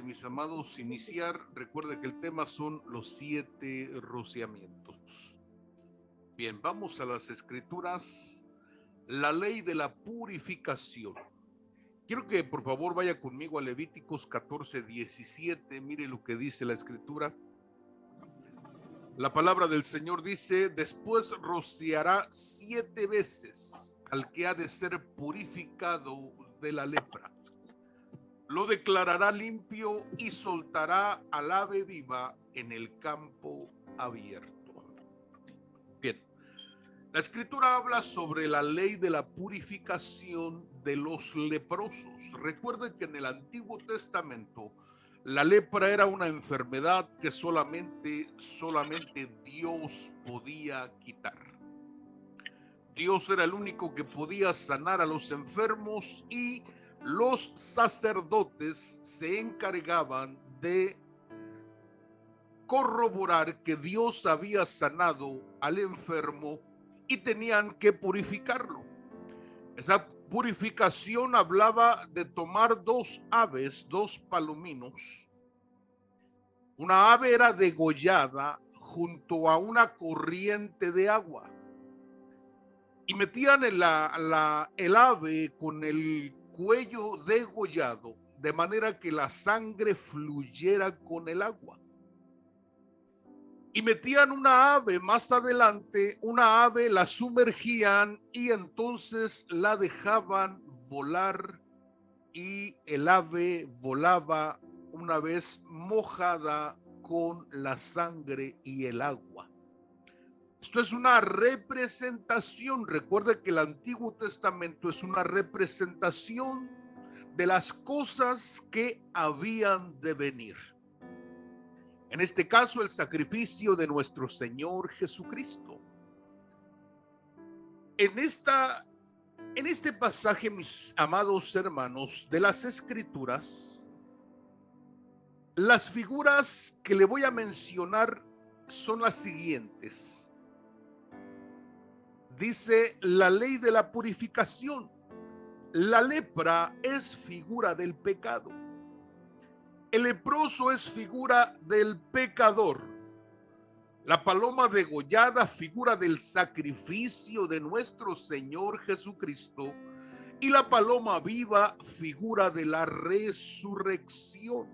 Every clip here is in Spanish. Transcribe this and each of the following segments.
mis amados, iniciar. Recuerde que el tema son los 7 rociamientos. Bien, vamos a las escrituras. La ley de la purificación. Quiero que por favor vaya conmigo a Levíticos 14:17. Mire lo que dice la escritura. La palabra del Señor dice: después rociará 7 veces al que ha de ser purificado de la lepra. Lo declarará limpio y soltará al ave viva en el campo abierto. Bien, la escritura habla sobre la ley de la purificación de los leprosos. Recuerden que en el Antiguo Testamento la lepra era una enfermedad que solamente Dios podía quitar. Dios era el único que podía sanar a los enfermos y los sacerdotes se encargaban de corroborar que Dios había sanado al enfermo y tenían que purificarlo. Esa purificación hablaba de tomar 2 aves, 2 palominos. Una ave era degollada junto a una corriente de agua y metían el ave con el cuello degollado, de manera que la sangre fluyera con el agua. Y metían una ave más adelante, una ave la sumergían y entonces la dejaban volar y el ave volaba una vez mojada con la sangre y el agua. Esto es una representación. Recuerde que el Antiguo Testamento es una representación de las cosas que habían de venir. En este caso, el sacrificio de nuestro Señor Jesucristo. En este pasaje, mis amados hermanos, de las Escrituras, las figuras que le voy a mencionar son las siguientes. Dice la ley de la purificación. La lepra es figura del pecado. El leproso es figura del pecador. La paloma degollada, figura del sacrificio de nuestro Señor Jesucristo. Y la paloma viva, figura de la resurrección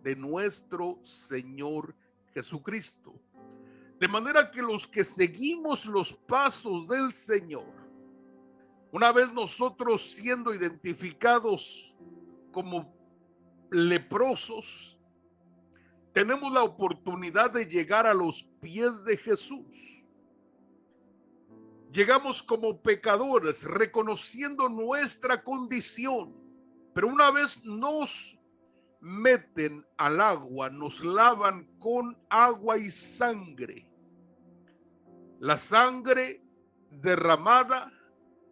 de nuestro Señor Jesucristo. De manera que los que seguimos los pasos del Señor, una vez nosotros siendo identificados como leprosos, tenemos la oportunidad de llegar a los pies de Jesús. Llegamos como pecadores, reconociendo nuestra condición, pero una vez nos meten al agua, nos lavan con agua y sangre. La sangre derramada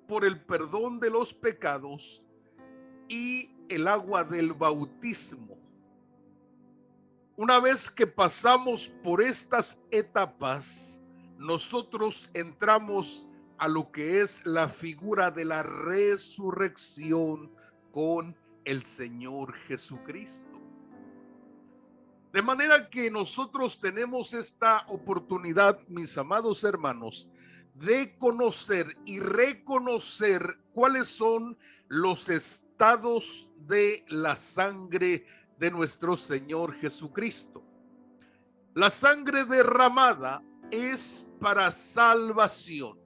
por el perdón de los pecados y el agua del bautismo. Una vez que pasamos por estas etapas, nosotros entramos a lo que es la figura de la resurrección con el Señor Jesucristo. De manera que nosotros tenemos esta oportunidad, mis amados hermanos, de conocer y reconocer cuáles son los estados de la sangre de nuestro Señor Jesucristo. La sangre derramada es para salvación.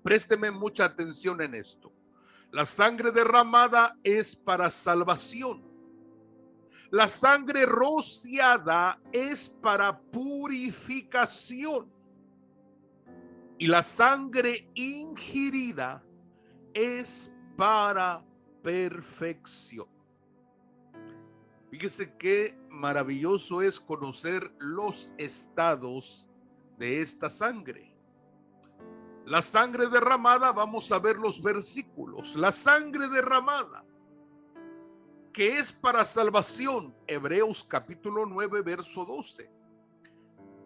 Présteme mucha atención en esto. La sangre derramada es para salvación. La sangre rociada es para purificación. Y la sangre ingerida es para perfección. Fíjese qué maravilloso es conocer los estados de esta sangre. La sangre derramada, vamos a ver los versículos. La sangre derramada, que es para salvación, Hebreos capítulo 9, verso 12.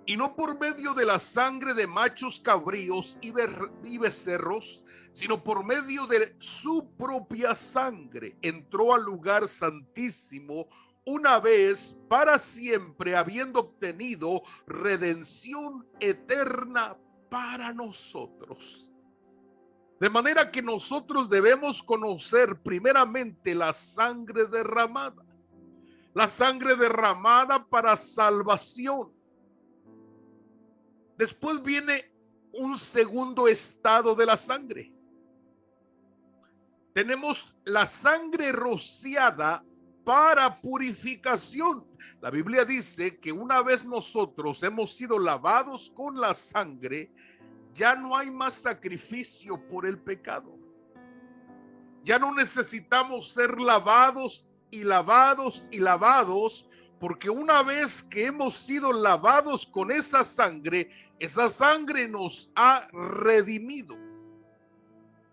Y no por medio de la sangre de machos cabríos y becerros, sino por medio de su propia sangre, entró al lugar santísimo una vez para siempre, habiendo obtenido redención eterna para nosotros. De manera que nosotros debemos conocer primeramente la sangre derramada. La sangre derramada para salvación. Después viene un segundo estado de la sangre. Tenemos la sangre rociada para purificación. La Biblia dice que una vez nosotros hemos sido lavados con la sangre, ya no hay más sacrificio por el pecado. Ya no necesitamos ser lavados y lavados y lavados, porque una vez que hemos sido lavados con esa sangre nos ha redimido.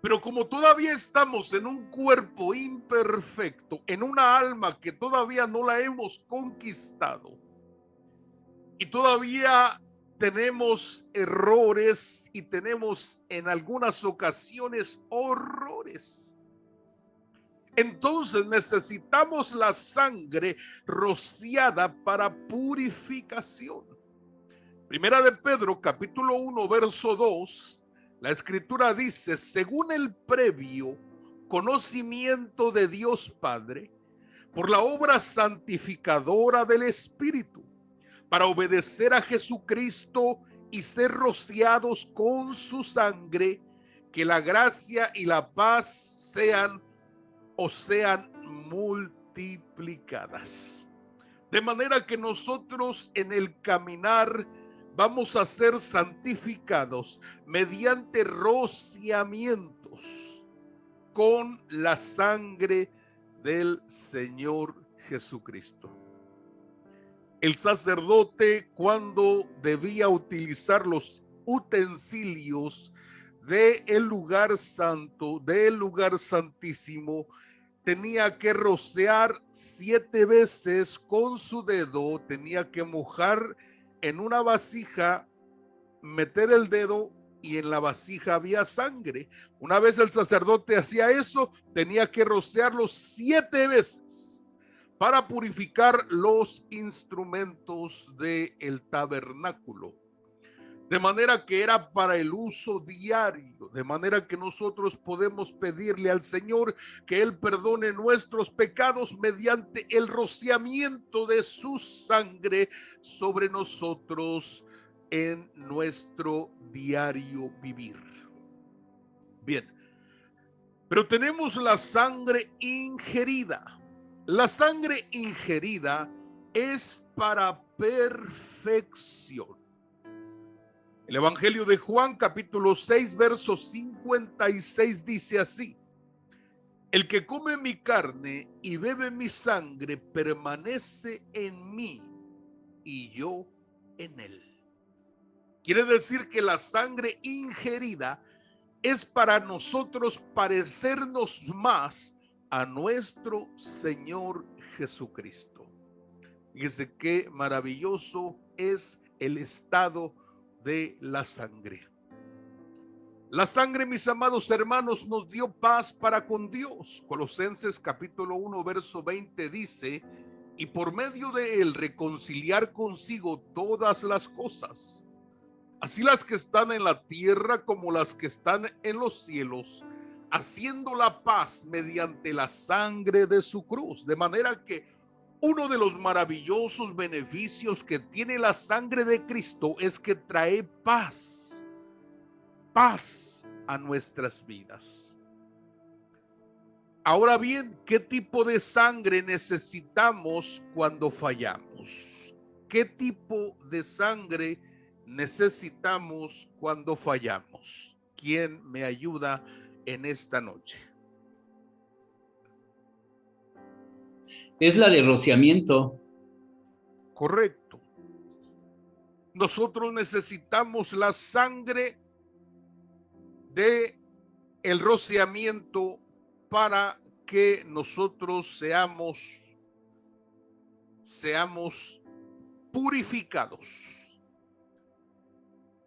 Pero como todavía estamos en un cuerpo imperfecto, en una alma que todavía no la hemos conquistado, y todavía tenemos errores y tenemos en algunas ocasiones horrores, entonces necesitamos la sangre rociada para purificación. Primera de Pedro, capítulo 1, verso 2, la escritura dice: según el previo conocimiento de Dios Padre, por la obra santificadora del Espíritu, para obedecer a Jesucristo y ser rociados con su sangre, que la gracia y la paz sean multiplicadas. De manera que nosotros en el caminar vamos a ser santificados mediante rociamientos con la sangre del Señor Jesucristo. El sacerdote, cuando debía utilizar los utensilios del lugar santo, del lugar santísimo, tenía que rociar 7 veces con su dedo, tenía que mojar en una vasija, meter el dedo y en la vasija había sangre. Una vez el sacerdote hacía eso, tenía que rociarlo 7 veces para purificar los instrumentos del tabernáculo. De manera que era para el uso diario, de manera que nosotros podemos pedirle al Señor que Él perdone nuestros pecados mediante el rociamiento de su sangre sobre nosotros en nuestro diario vivir. Bien, pero tenemos la sangre ingerida. La sangre ingerida es para perfección. El Evangelio de Juan, capítulo 6, verso 56 dice así: el que come mi carne y bebe mi sangre permanece en mí y yo en él. Quiere decir que la sangre ingerida es para nosotros parecernos más a nuestro Señor Jesucristo. Fíjese qué maravilloso es el estado de la sangre. La sangre, mis amados hermanos, nos dio paz para con Dios. Colosenses capítulo 1, verso 20 dice: y por medio de él reconciliar consigo todas las cosas, así las que están en la tierra como las que están en los cielos, haciendo la paz mediante la sangre de su cruz. De manera que uno de los maravillosos beneficios que tiene la sangre de Cristo es que trae paz a nuestras vidas. Ahora bien, ¿qué tipo de sangre necesitamos cuando fallamos? ¿Qué tipo de sangre necesitamos cuando fallamos? ¿Quién me ayuda en esta noche? Es la de rociamiento. Correcto. Nosotros necesitamos la sangre de el rociamiento para que nosotros seamos purificados.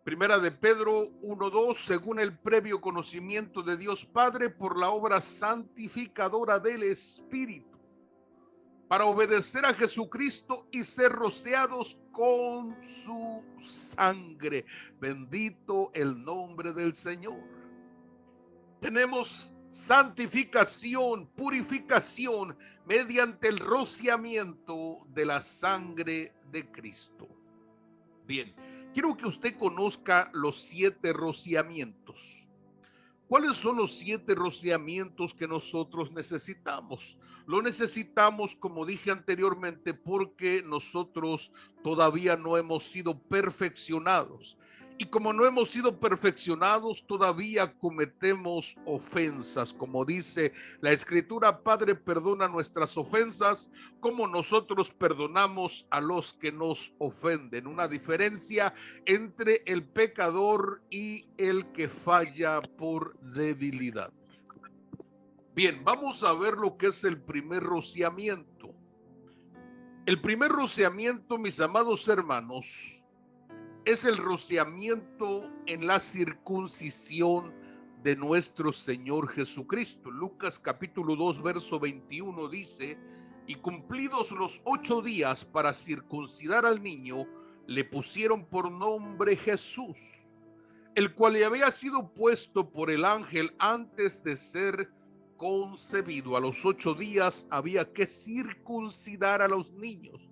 Primera de Pedro 1:2, según el previo conocimiento de Dios Padre por la obra santificadora del Espíritu, para obedecer a Jesucristo y ser rociados con su sangre. Bendito el nombre del Señor. Tenemos santificación, purificación mediante el rociamiento de la sangre de Cristo. Bien, quiero que usted conozca los 7 rociamientos. ¿Cuáles son los 7 rociamientos que nosotros necesitamos? Lo necesitamos, como dije anteriormente, porque nosotros todavía no hemos sido perfeccionados. Y como no hemos sido perfeccionados, todavía cometemos ofensas. Como dice la Escritura, Padre, perdona nuestras ofensas, como nosotros perdonamos a los que nos ofenden. Una diferencia entre el pecador y el que falla por debilidad. Bien, vamos a ver lo que es el primer rociamiento. El primer rociamiento, mis amados hermanos, es el rociamiento en la circuncisión de nuestro Señor Jesucristo. Lucas capítulo 2, verso 21 dice: y cumplidos los 8 días para circuncidar al niño, le pusieron por nombre Jesús, el cual le había sido puesto por el ángel antes de ser concebido. A los 8 días había que circuncidar a los niños.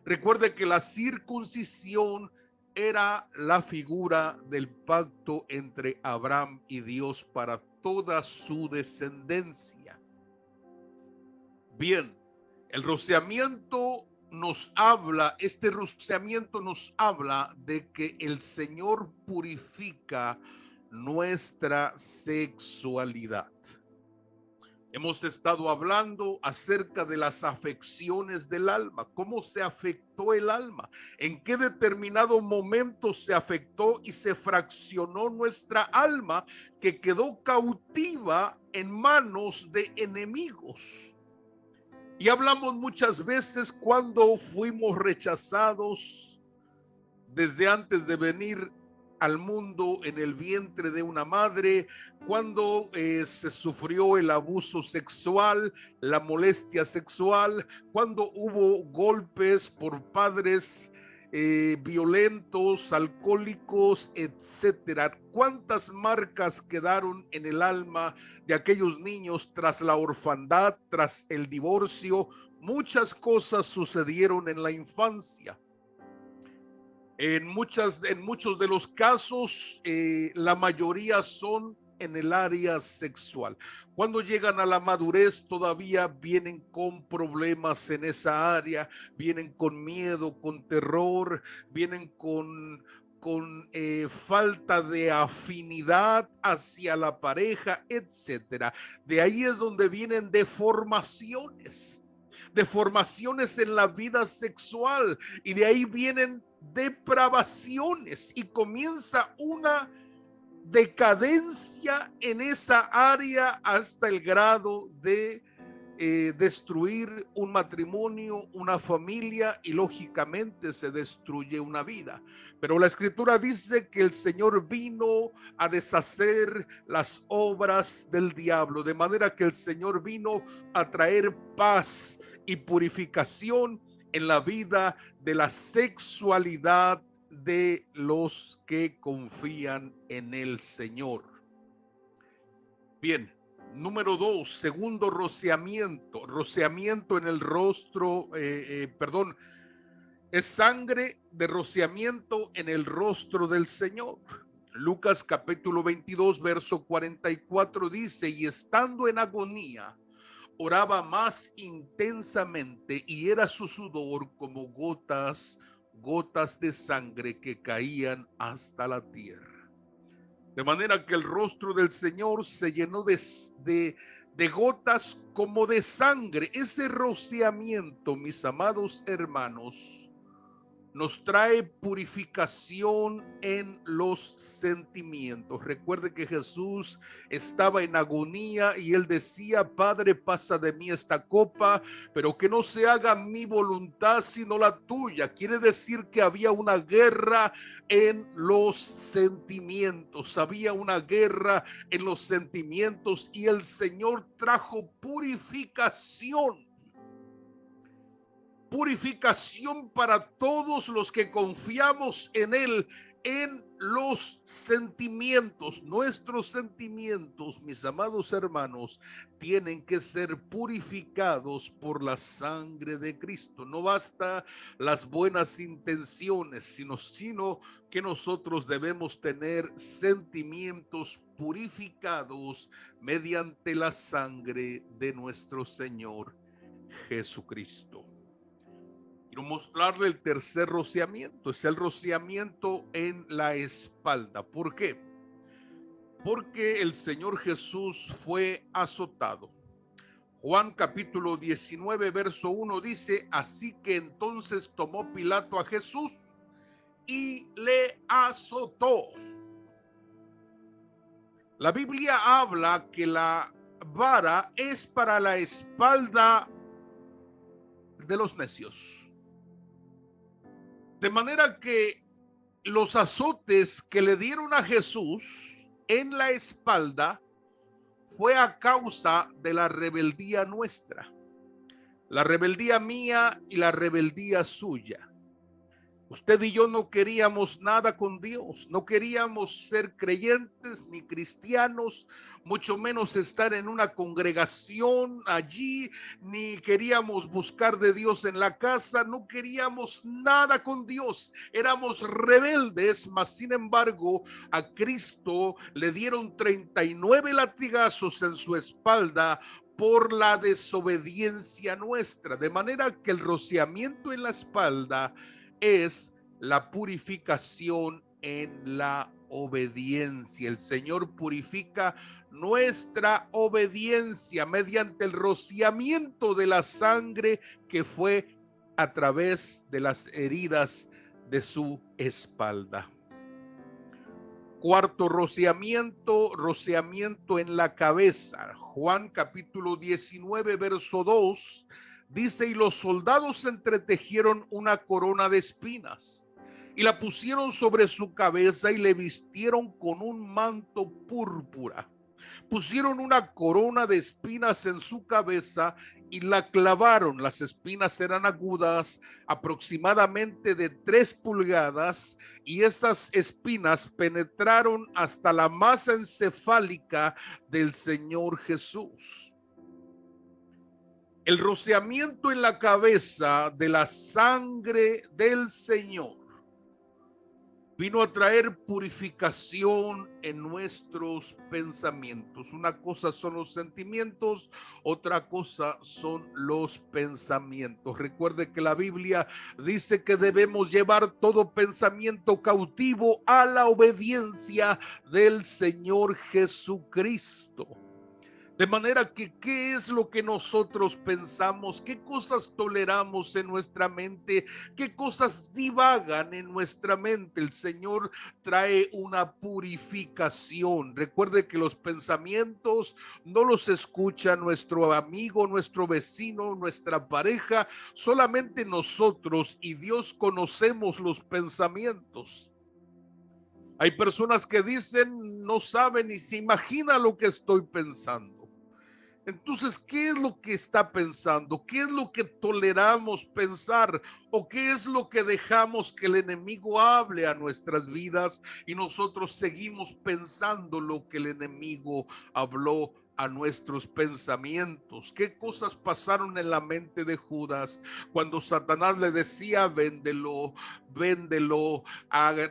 Recuerde que la circuncisión era la figura del pacto entre Abraham y Dios para toda su descendencia. Bien, el rociamiento nos habla, este rociamiento nos habla de que el Señor purifica nuestra sexualidad. Hemos estado hablando acerca de las afecciones del alma, cómo se afectó el alma, en qué determinado momento se afectó y se fraccionó nuestra alma, que quedó cautiva en manos de enemigos. Y hablamos muchas veces cuando fuimos rechazados desde antes de venir al mundo en el vientre de una madre, cuando se sufrió el abuso sexual, la molestia sexual, cuando hubo golpes por padres violentos, alcohólicos, etcétera. ¿Cuántas marcas quedaron en el alma de aquellos niños tras la orfandad, tras el divorcio? Muchas cosas sucedieron en la infancia. En muchos de los casos, la mayoría son en el área sexual. Cuando llegan a la madurez, todavía vienen con problemas en esa área, vienen con miedo, con terror, vienen con falta de afinidad hacia la pareja, etcétera. De ahí es donde vienen deformaciones en la vida sexual, y de ahí vienen depravaciones y comienza una decadencia en esa área hasta el grado de destruir un matrimonio, una familia, y lógicamente se destruye una vida. Pero la Escritura dice que el Señor vino a deshacer las obras del diablo, de manera que el Señor vino a traer paz y purificación en la vida de la sexualidad de los que confían en el Señor. Bien, número 2, segundo rociamiento en el rostro, es sangre de rociamiento en el rostro del Señor. Lucas capítulo 22, verso 44 dice: y estando en agonía, oraba más intensamente, y era su sudor como gotas de sangre que caían hasta la tierra. De manera que el rostro del Señor se llenó de gotas como de sangre. Ese rociamiento, mis amados hermanos, nos trae purificación en los sentimientos. Recuerde que Jesús estaba en agonía y él decía: Padre, pasa de mí esta copa, pero que no se haga mi voluntad sino la tuya. Quiere decir que había una guerra en los sentimientos, y el Señor trajo purificación. purificación para todos los que confiamos en Él, en los sentimientos. Nuestros sentimientos, mis amados hermanos, tienen que ser purificados por la sangre de Cristo. No basta las buenas intenciones, sino que nosotros debemos tener sentimientos purificados mediante la sangre de nuestro Señor Jesucristo. Quiero mostrarle el tercer rociamiento, es el rociamiento en la espalda. ¿Por qué? Porque el Señor Jesús fue azotado. Juan capítulo 19, verso 1 dice: así que entonces tomó Pilato a Jesús y le azotó. La Biblia habla que la vara es para la espalda de los necios. De manera que los azotes que le dieron a Jesús en la espalda fue a causa de la rebeldía nuestra, la rebeldía mía y la rebeldía suya. Usted y yo no queríamos nada con Dios, no queríamos ser creyentes ni cristianos, mucho menos estar en una congregación allí, ni queríamos buscar de Dios en la casa, no queríamos nada con Dios, éramos rebeldes, mas sin embargo a Cristo le dieron 39 latigazos en su espalda por la desobediencia nuestra, de manera que el rociamiento en la espalda es la purificación en la obediencia. El Señor purifica nuestra obediencia mediante el rociamiento de la sangre que fue a través de las heridas de su espalda. Cuarto rociamiento, rociamiento en la cabeza. Juan capítulo 19, verso 2. Dice: y los soldados entretejieron una corona de espinas y la pusieron sobre su cabeza y le vistieron con un manto púrpura. Pusieron una corona de espinas en su cabeza y la clavaron. Las espinas eran agudas, aproximadamente de 3 pulgadas, y esas espinas penetraron hasta la masa encefálica del Señor Jesús. El rociamiento en la cabeza de la sangre del Señor vino a traer purificación en nuestros pensamientos. Una cosa son los sentimientos, otra cosa son los pensamientos. Recuerde que la Biblia dice que debemos llevar todo pensamiento cautivo a la obediencia del Señor Jesucristo. De manera que, ¿qué es lo que nosotros pensamos? ¿Qué cosas toleramos en nuestra mente? ¿Qué cosas divagan en nuestra mente? El Señor trae una purificación. Recuerde que los pensamientos no los escucha nuestro amigo, nuestro vecino, nuestra pareja. Solamente nosotros y Dios conocemos los pensamientos. Hay personas que dicen, no saben ni se imagina lo que estoy pensando. Entonces, ¿qué es lo que está pensando? ¿Qué es lo que toleramos pensar? ¿O qué es lo que dejamos que el enemigo hable a nuestras vidas y nosotros seguimos pensando lo que el enemigo habló a nuestros pensamientos? ¿Qué cosas pasaron en la mente de Judas cuando Satanás le decía: véndelo,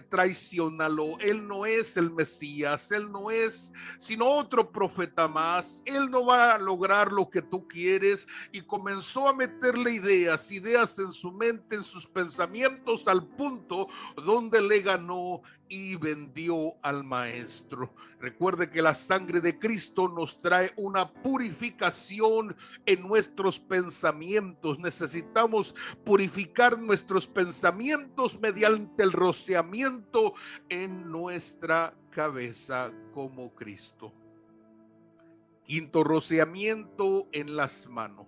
traiciónalo? Él no es el Mesías, él no es sino otro profeta más, él no va a lograr lo que tú quieres, y comenzó a meterle ideas en su mente, en sus pensamientos, al punto donde le ganó y vendió al maestro. Recuerde que la sangre de Cristo nos trae una purificación en nuestros pensamientos. Necesitamos purificar nuestros pensamientos mediante el rociamiento en nuestra cabeza como Cristo. Quinto rociamiento en las manos.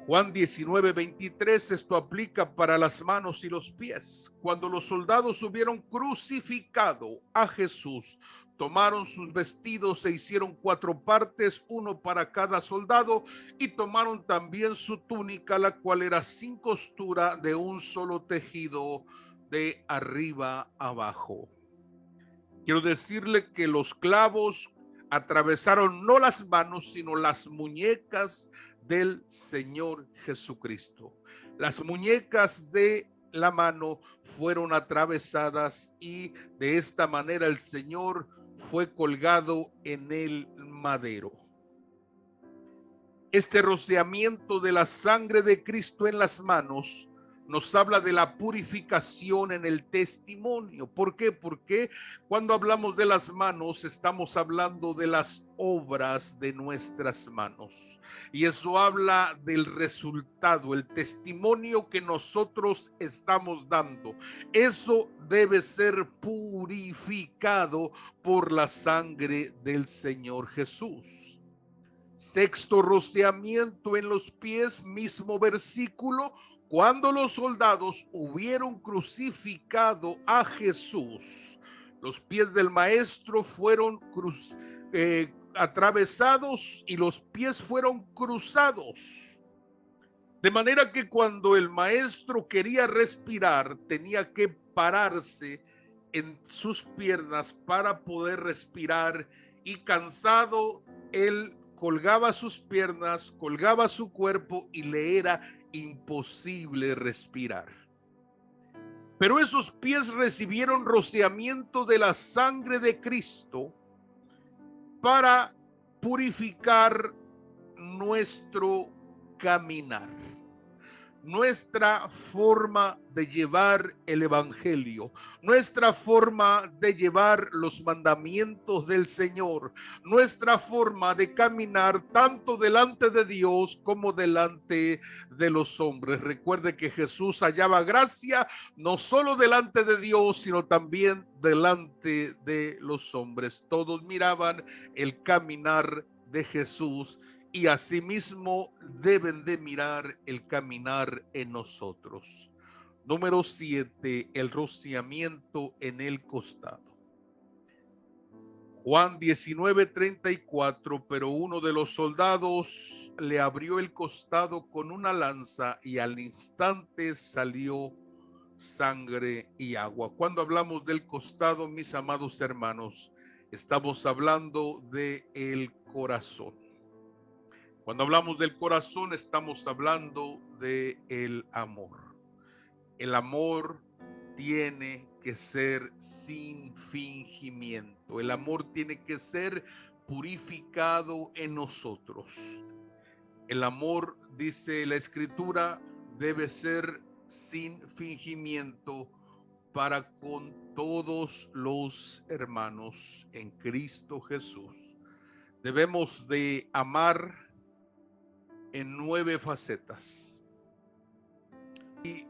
Juan 19, 23, esto aplica para las manos y los pies. Cuando los soldados hubieron crucificado a Jesús, Tomaron sus vestidos e hicieron 4 partes, uno para cada soldado, y tomaron también su túnica, la cual era sin costura, de un solo tejido, de arriba abajo. Quiero decirle que los clavos atravesaron no las manos, sino las muñecas del Señor Jesucristo. Las muñecas de la mano fueron atravesadas y de esta manera el Señor fue colgado en el madero. Este rociamiento de la sangre de Cristo en las manos nos habla de la purificación en el testimonio. ¿Por qué? Porque cuando hablamos de las manos estamos hablando de las obras de nuestras manos. Y eso habla del resultado, el testimonio que nosotros estamos dando. Eso debe ser purificado por la sangre del Señor Jesús. Sexto rociamiento en los pies, mismo versículo. Cuando los soldados hubieron crucificado a Jesús, los pies del maestro fueron atravesados y los pies fueron cruzados. De manera que cuando el maestro quería respirar, tenía que pararse en sus piernas para poder respirar, y cansado, él colgaba sus piernas, colgaba su cuerpo y le era imposible respirar. Pero esos pies recibieron rociamiento de la sangre de Cristo para purificar nuestro caminar, nuestra forma de llevar el evangelio, nuestra forma de llevar los mandamientos del Señor, nuestra forma de caminar tanto delante de Dios como delante de los hombres. Recuerde que Jesús hallaba gracia no solo delante de Dios, sino también delante de los hombres. Todos miraban el caminar de Jesús, y asimismo deben de mirar el caminar en nosotros. Número 7, el rociamiento en el costado. Juan 19:34, pero uno de los soldados le abrió el costado con una lanza y al instante salió sangre y agua. Cuando hablamos del costado, mis amados hermanos, estamos hablando de el corazón. Cuando hablamos del corazón, estamos hablando de el amor. El amor tiene que ser sin fingimiento. El amor tiene que ser purificado en nosotros. El amor, dice la Escritura, debe ser sin fingimiento para con todos los hermanos en Cristo Jesús. Debemos de amar en 9 facetas. Y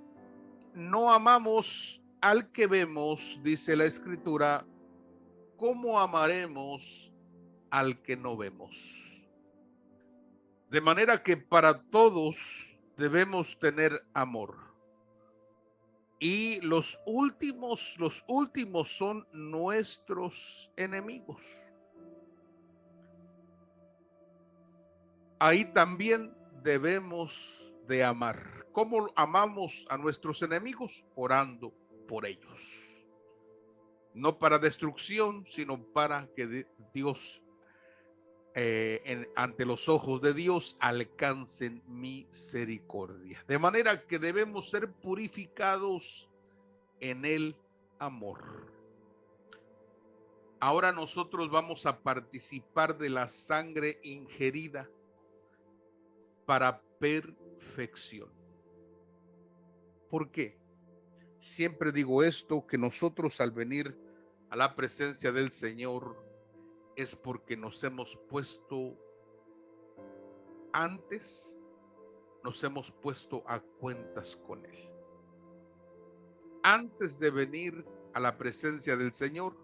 no amamos al que vemos, dice la Escritura, ¿cómo amaremos al que no vemos? De manera que para todos debemos tener amor. Y los últimos son nuestros enemigos. Ahí también debemos de amar. ¿Cómo amamos a nuestros enemigos? Orando por ellos. No para destrucción, sino para que Dios, ante los ojos de Dios, alcancen misericordia. De manera que debemos ser purificados en el amor. Ahora nosotros vamos a participar de la sangre ingerida para perfección. ¿Por qué? Siempre digo esto, que nosotros al venir a la presencia del Señor es porque nos hemos puesto antes, nos hemos puesto a cuentas con Él. Antes de venir a la presencia del Señor,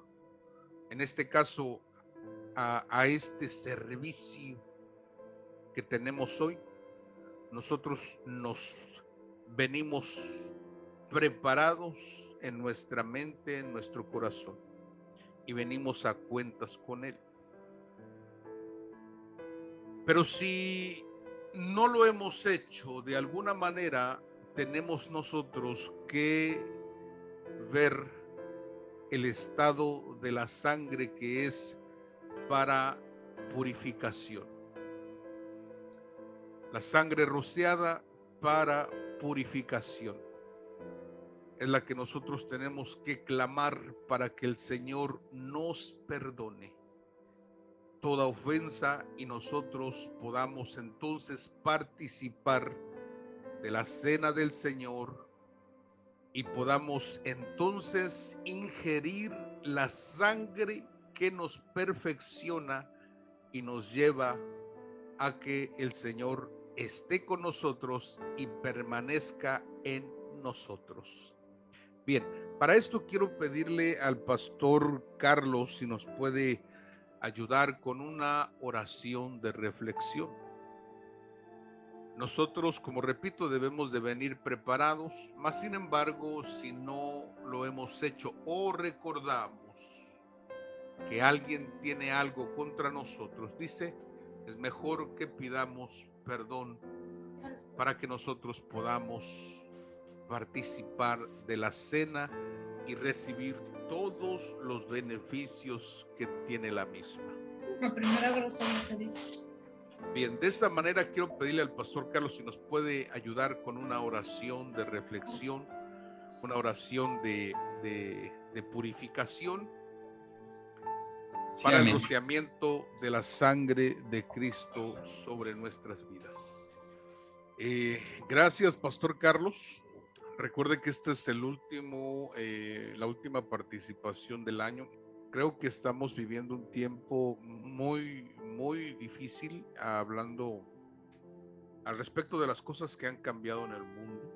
en este caso a este servicio que tenemos hoy, nosotros nos venimos preparados en nuestra mente, en nuestro corazón. y venimos a cuentas con Él. Pero si no lo hemos hecho, de alguna manera tenemos nosotros que ver el estado de la sangre que es para purificación. La sangre rociada para purificación es la que nosotros tenemos que clamar para que el Señor nos perdone toda ofensa y nosotros podamos entonces participar de la cena del Señor y podamos entonces ingerir la sangre que nos perfecciona y nos lleva a que el Señor esté con nosotros y permanezca en nosotros. Bien, para esto quiero pedirle al pastor Carlos si nos puede ayudar con una oración de reflexión. Nosotros, como repito, debemos de venir preparados, mas sin embargo, si no lo hemos hecho o recordamos que alguien tiene algo contra nosotros, dice, es mejor que pidamos perdón para que nosotros podamos participar de la cena y recibir todos los beneficios que tiene la misma. La primera grosería que dice. Bien, de esta manera quiero pedirle al pastor Carlos si nos puede ayudar con una oración de reflexión, una oración de purificación para el rociamiento de la sangre de Cristo sobre nuestras vidas. Gracias, pastor Carlos. Recuerde que este es el último, la última participación del año. Creo que estamos viviendo un tiempo muy difícil, hablando al respecto de las cosas que han cambiado en el mundo.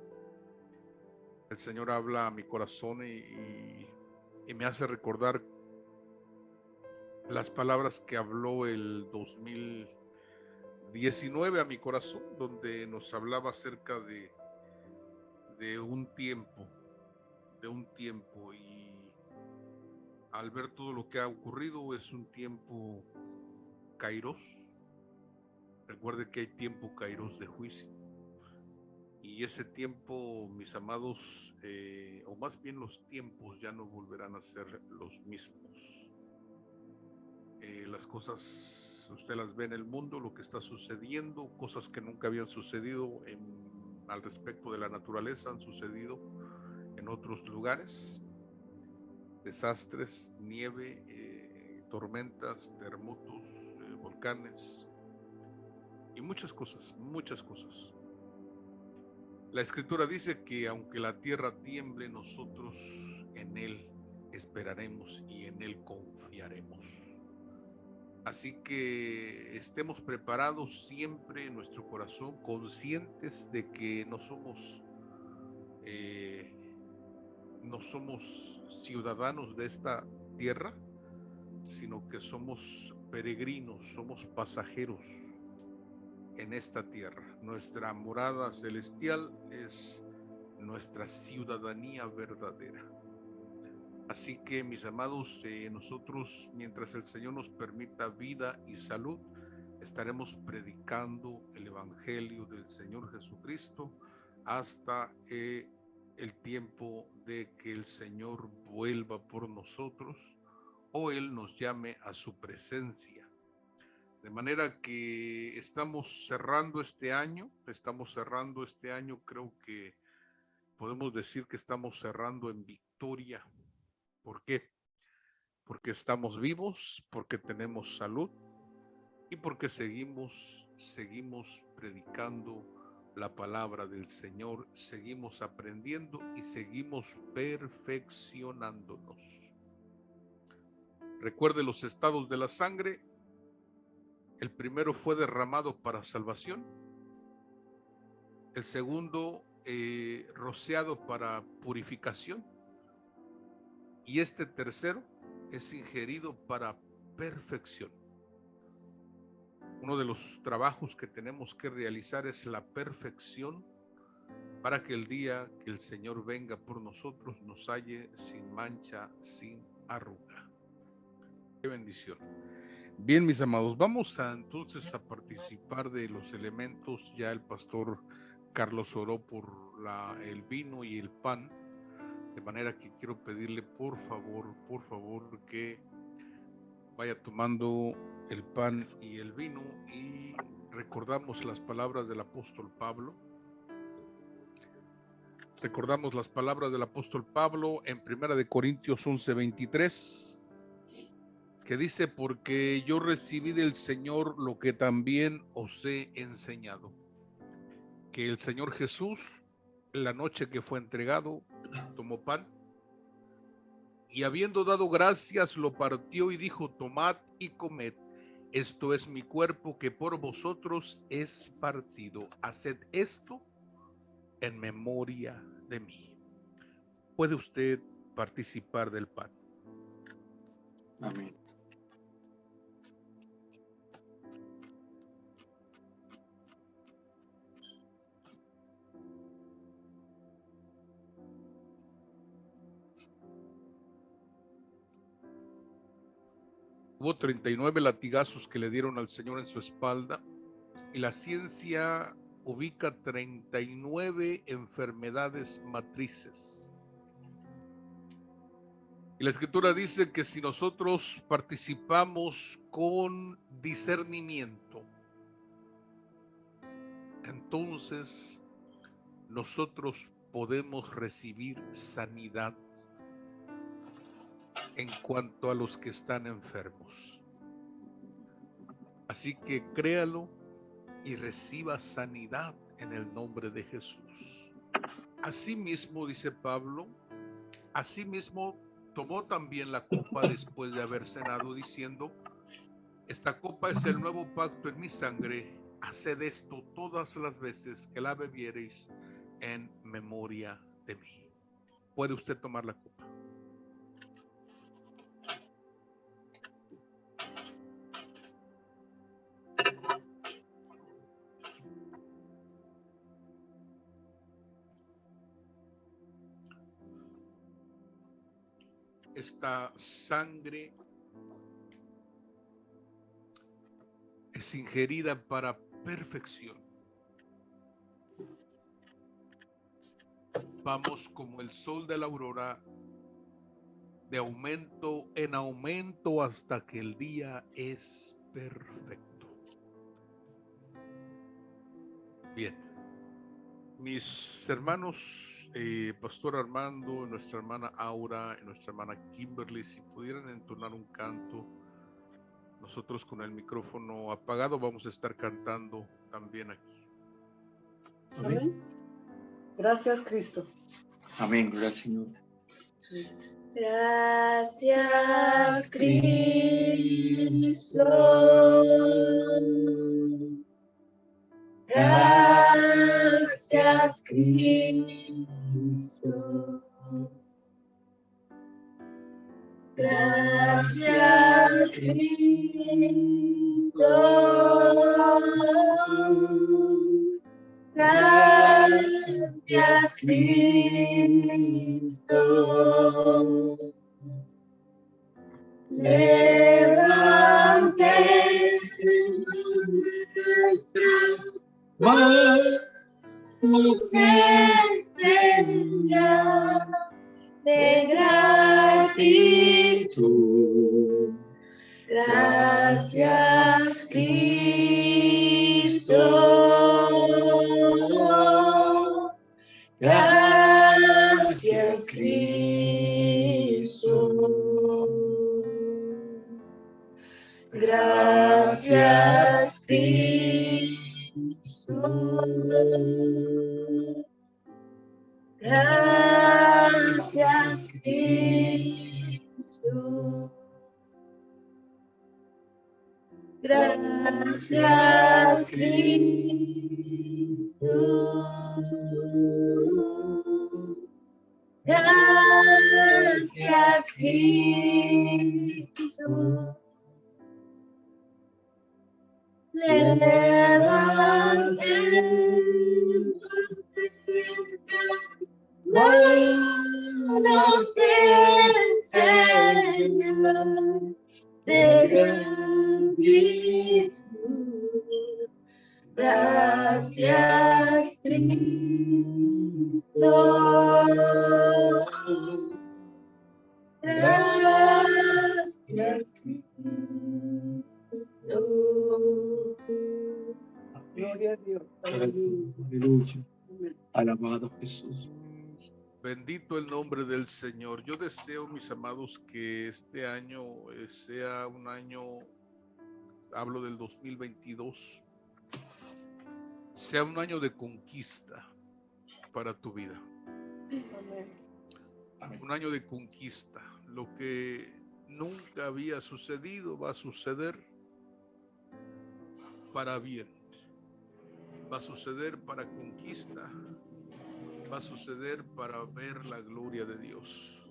El Señor habla a mi corazón y me hace recordar las palabras que habló el 2019 a mi corazón, donde nos hablaba acerca de un tiempo, y al ver todo lo que ha ocurrido es un tiempo kairos. Recuerde que hay tiempo kairos de juicio, y ese tiempo, mis amados, o más bien los tiempos ya no volverán a ser los mismos. Las cosas, usted las ve en el mundo, lo que está sucediendo, cosas que nunca habían sucedido al respecto de la naturaleza han sucedido en otros lugares. Desastres, nieve, tormentas, terremotos, volcanes y muchas cosas. La Escritura dice que aunque la tierra tiemble, nosotros en Él esperaremos y en Él confiaremos. Así que estemos preparados siempre en nuestro corazón, conscientes de que no somos ciudadanos de esta tierra, sino que somos peregrinos, somos pasajeros en esta tierra. Nuestra morada celestial es nuestra ciudadanía verdadera. Así que, mis amados, nosotros, mientras el Señor nos permita vida y salud, estaremos predicando el Evangelio del Señor Jesucristo hasta el tiempo de que el Señor vuelva por nosotros o Él nos llame a su presencia. De manera que estamos cerrando este año, creo que podemos decir que estamos cerrando en victoria. ¿Por qué? Porque estamos vivos, porque tenemos salud y porque seguimos predicando la palabra del Señor, seguimos aprendiendo y seguimos perfeccionándonos. Recuerde los estados de la sangre. El primero fue derramado para salvación. El segundo, rociado para purificación. Y este tercero es ingerido para perfección. Uno de los trabajos que tenemos que realizar es la perfección para que el día que el Señor venga por nosotros nos halle sin mancha, sin arruga. Qué bendición. Bien, mis amados, vamos entonces a participar de los elementos. Ya el pastor Carlos oró por el vino y el pan, de manera que quiero pedirle por favor, que vaya tomando el pan y el vino y recordamos las palabras del apóstol Pablo. Recordamos las palabras del apóstol Pablo en 1 de Corintios 11:23, que dice: porque yo recibí del Señor lo que también os he enseñado, que el Señor Jesús, la noche que fue entregado, tomó pan y habiendo dado gracias, lo partió y dijo: tomad y comed, esto es mi cuerpo que por vosotros es partido, haced esto en memoria de mí. Puede usted participar del pan. Amén. Hubo 39 latigazos que le dieron al Señor en su espalda, y la ciencia ubica 39 enfermedades matrices. Y la Escritura dice que si nosotros participamos con discernimiento, entonces nosotros podemos recibir sanidad en cuanto a los que están enfermos. Así que créalo y reciba sanidad en el nombre de Jesús. Asimismo, dice Pablo, asimismo tomó también la copa después de haber cenado, diciendo: esta copa es el nuevo pacto en mi sangre, haced esto todas las veces que la bebiereis en memoria de mí. Puede usted tomar la copa. Esta sangre es ingerida para perfección. Vamos como el sol de la aurora, de aumento en aumento hasta que el día es perfecto. Bien, mis hermanos, Pastor Armando, nuestra hermana Aura y nuestra hermana Kimberly, si pudieran entonar un canto. Nosotros con el micrófono apagado vamos a estar cantando también aquí. Amén. Gracias, Cristo. Amén, gracias, Señor. Gracias, Cristo. Gracias, Cristo. Gracias, Cristo. Gracias, Cristo. Levante nuestras manos en señal de gratitud. Gracias, Cristo. Gracias, Cristo. Gracias, Cristo. Gracias, Cristo. Gracias, Cristo. Gracias, Cristo. Levantemos manos en señal de gratitud. Gracias, Cristo. Gracias, Cristo. Gloria a Dios. Aleluya. Alabado Jesús. Bendito el nombre del Señor. Yo deseo, mis amados, que este año sea un año, hablo del 2022, sea un año de conquista para tu vida. Amén. Un año de conquista. Lo que nunca había sucedido va a suceder para bien. Va a suceder para conquista. Va a suceder para ver la gloria de Dios.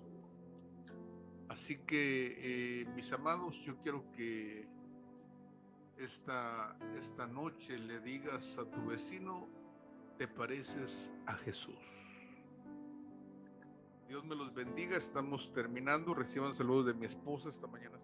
Así que, mis amados, yo quiero que esta noche le digas a tu vecino: te pareces a Jesús. Dios me los bendiga. Estamos terminando. Reciban saludos de mi esposa esta mañana.